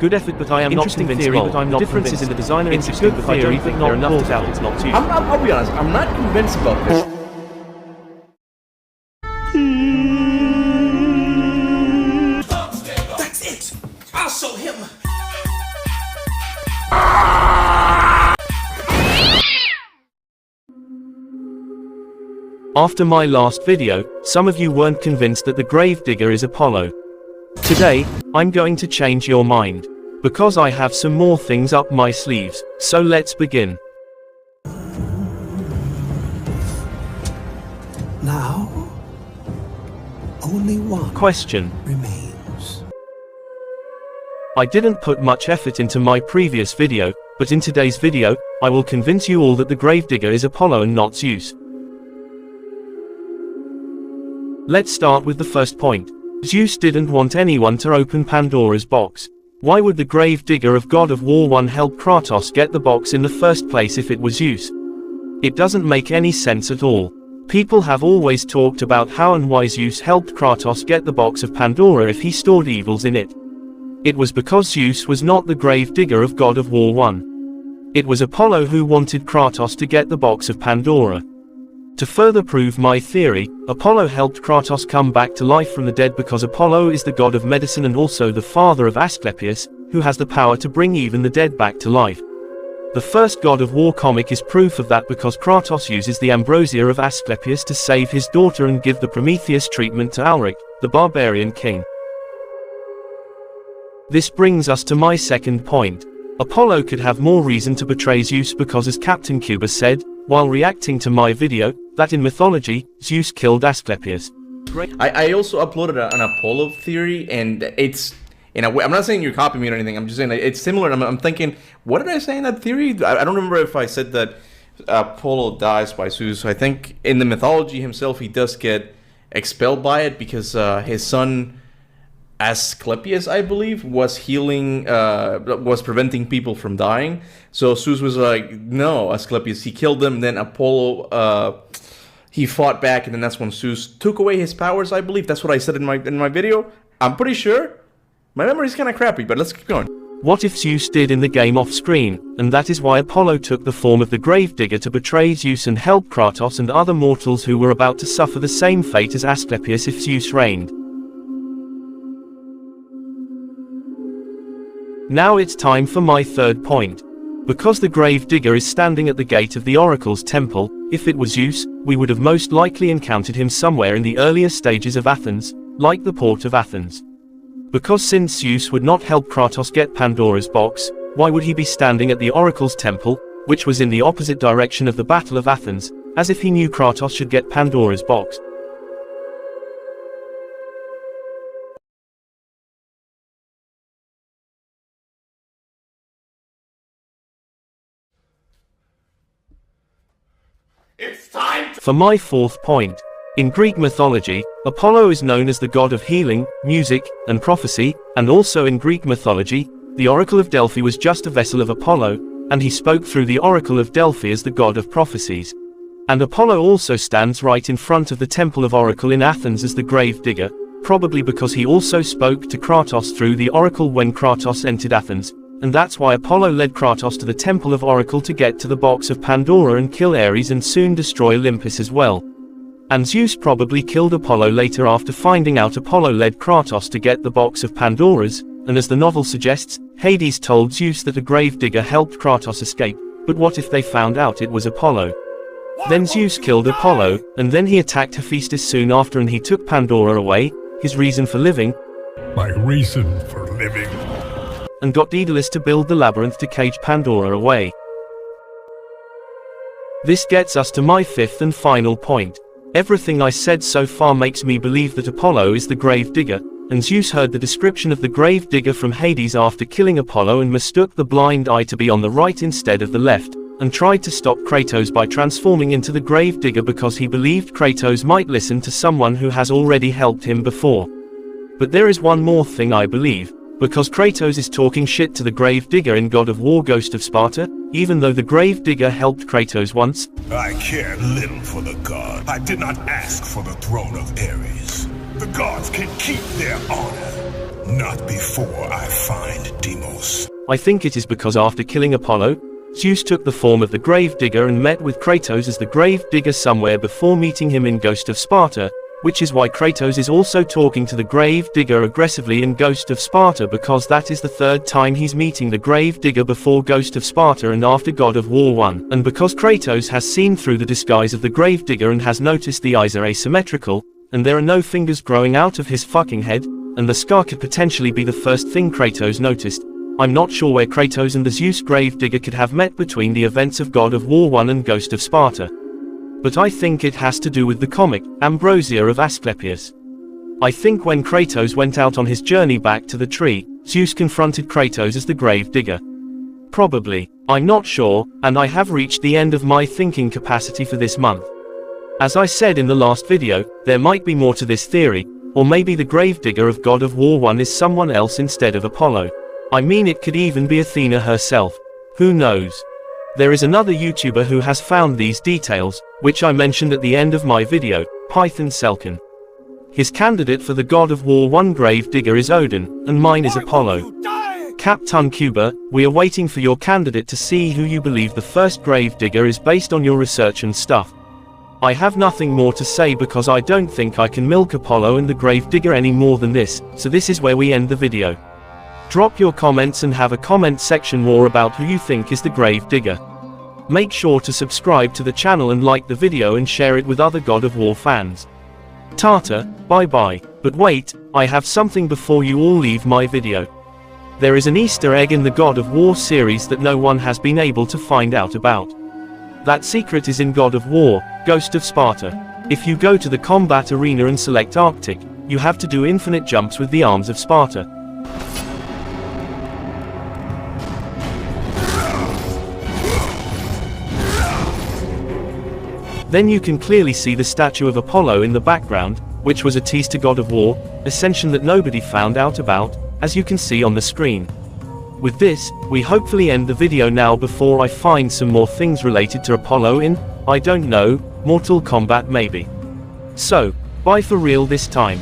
Good effort, but I am not convinced. Theory, but I'm not difference is in the designer. It's a good theory, but not enough to doubt it's not Zeus. I'll be honest, I'm not convinced about this. That's it! I'll show him! After my last video, some of you weren't convinced that the Gravedigger is Apollo. Today, I'm going to change your mind. Because I have some more things up my sleeves, so let's begin. Now, only one Question. remains. I didn't put much effort into my previous video, but in today's video, I will convince you all that the Gravedigger is Apollo and not Zeus. Let's start with the first point. Zeus didn't want anyone to open Pandora's box. Why would the Gravedigger of God of War 1 help Kratos get the box in the first place if it was Zeus? It doesn't make any sense at all. People have always talked about how and why Zeus helped Kratos get the box of Pandora if he stored evils in it. It was because Zeus was not the Gravedigger of God of War 1. It was Apollo who wanted Kratos to get the box of Pandora. To further prove my theory, Apollo helped Kratos come back to life from the dead because Apollo is the god of medicine and also the father of Asclepius, who has the power to bring even the dead back to life. The first God of War comic is proof of that because Kratos uses the ambrosia of Asclepius to save his daughter and give the Prometheus treatment to Alric, the barbarian king. This brings us to my second point. Apollo could have more reason to betray Zeus because, as Kaptain Kuba said, while reacting to my video, that in mythology, Zeus killed Asclepius. I also uploaded an Apollo theory, and it's, in a way, I'm not saying you're copying me or anything, I'm just saying it's similar. I'm thinking, what did I say in that theory? I don't remember if I said that Apollo dies by Zeus. I think in the mythology himself, he does get expelled by it because his son Asclepius, I believe, was healing, was preventing people from dying. So Zeus was like, no, Asclepius, he killed them. And then Apollo, he fought back, and then that's when Zeus took away his powers, I believe. That's what I said in my video. I'm pretty sure. My memory's kind of crappy, but let's keep going. What if Zeus did in the game off screen, and that is why Apollo took the form of the Gravedigger to betray Zeus and help Kratos and other mortals who were about to suffer the same fate as Asclepius if Zeus reigned. Now it's time for my third point. Because the Gravedigger is standing at the gate of the Oracle's temple, if it was Zeus, we would have most likely encountered him somewhere in the earlier stages of Athens, like the port of Athens. Because since Zeus would not help Kratos get Pandora's box, why would he be standing at the Oracle's temple, which was in the opposite direction of the Battle of Athens, as if he knew Kratos should get Pandora's box? It's time For my fourth point, in Greek mythology, Apollo is known as the god of healing, music, and prophecy, and also in Greek mythology, the Oracle of Delphi was just a vessel of Apollo, and he spoke through the Oracle of Delphi as the god of prophecies. And Apollo also stands right in front of the Temple of Oracle in Athens as the Gravedigger, probably because he also spoke to Kratos through the Oracle when Kratos entered Athens. And that's why Apollo led Kratos to the Temple of Oracle to get to the box of Pandora and kill Ares and soon destroy Olympus as well. And Zeus probably killed Apollo later after finding out Apollo led Kratos to get the box of Pandora's, and as the novel suggests, Hades told Zeus that a Gravedigger helped Kratos escape, but what if they found out it was Apollo? Then Zeus killed Apollo, and then he attacked Hephaestus soon after and he took Pandora away, his reason for living, My reason for living. and got Daedalus to build the labyrinth to cage Pandora away. This gets us to my fifth and final point. Everything I said so far makes me believe that Apollo is the Gravedigger, and Zeus heard the description of the Gravedigger from Hades after killing Apollo and mistook the blind eye to be on the right instead of the left, and tried to stop Kratos by transforming into the Gravedigger because he believed Kratos might listen to someone who has already helped him before. But there is one more thing I believe. Because Kratos is talking shit to the Gravedigger in God of War Ghost of Sparta, even though the Gravedigger helped Kratos once. I care little for the god. I did not ask for the throne of Ares. The gods can keep their honor. Not before I find Deimos. I think it is because after killing Apollo, Zeus took the form of the Gravedigger and met with Kratos as the Gravedigger somewhere before meeting him in Ghost of Sparta, which is why Kratos is also talking to the Gravedigger aggressively in Ghost of Sparta, because that is the third time he's meeting the Gravedigger before Ghost of Sparta and after God of War 1, and because Kratos has seen through the disguise of the Gravedigger and has noticed the eyes are asymmetrical, and there are no fingers growing out of his fucking head, and the scar could potentially be the first thing Kratos noticed. I'm not sure where Kratos and the Zeus Gravedigger could have met between the events of God of War 1 and Ghost of Sparta. But I think it has to do with the comic, Ambrosia of Asclepius. I think when Kratos went out on his journey back to the tree, Zeus confronted Kratos as the Gravedigger. Probably. I'm not sure, and I have reached the end of my thinking capacity for this month. As I said in the last video, there might be more to this theory, or maybe the Gravedigger of God of War 1 is someone else instead of Apollo. I mean, it could even be Athena herself. Who knows? There is another YouTuber who has found these details, which I mentioned at the end of my video, Python Selkin. His candidate for the God of War 1 Gravedigger is Odin, and mine is Apollo. Kaptain Kuba, we are waiting for your candidate to see who you believe the first Gravedigger is based on your research and stuff. I have nothing more to say because I don't think I can milk Apollo and the Gravedigger any more than this, so this is where we end the video. Drop your comments and have a comment section more about who you think is the Gravedigger. Make sure to subscribe to the channel and like the video and share it with other God of War fans. Tata, bye bye. But wait, I have something before you all leave my video. There is an Easter egg in the God of War series that no one has been able to find out about. That secret is in God of War, Ghost of Sparta. If you go to the combat arena and select Arctic, you have to do infinite jumps with the arms of Sparta. Then you can clearly see the statue of Apollo in the background, which was a tease to God of War, ascension that nobody found out about, as you can see on the screen. With this, we hopefully end the video now before I find some more things related to Apollo in, I don't know, Mortal Kombat maybe. So, bye for real this time.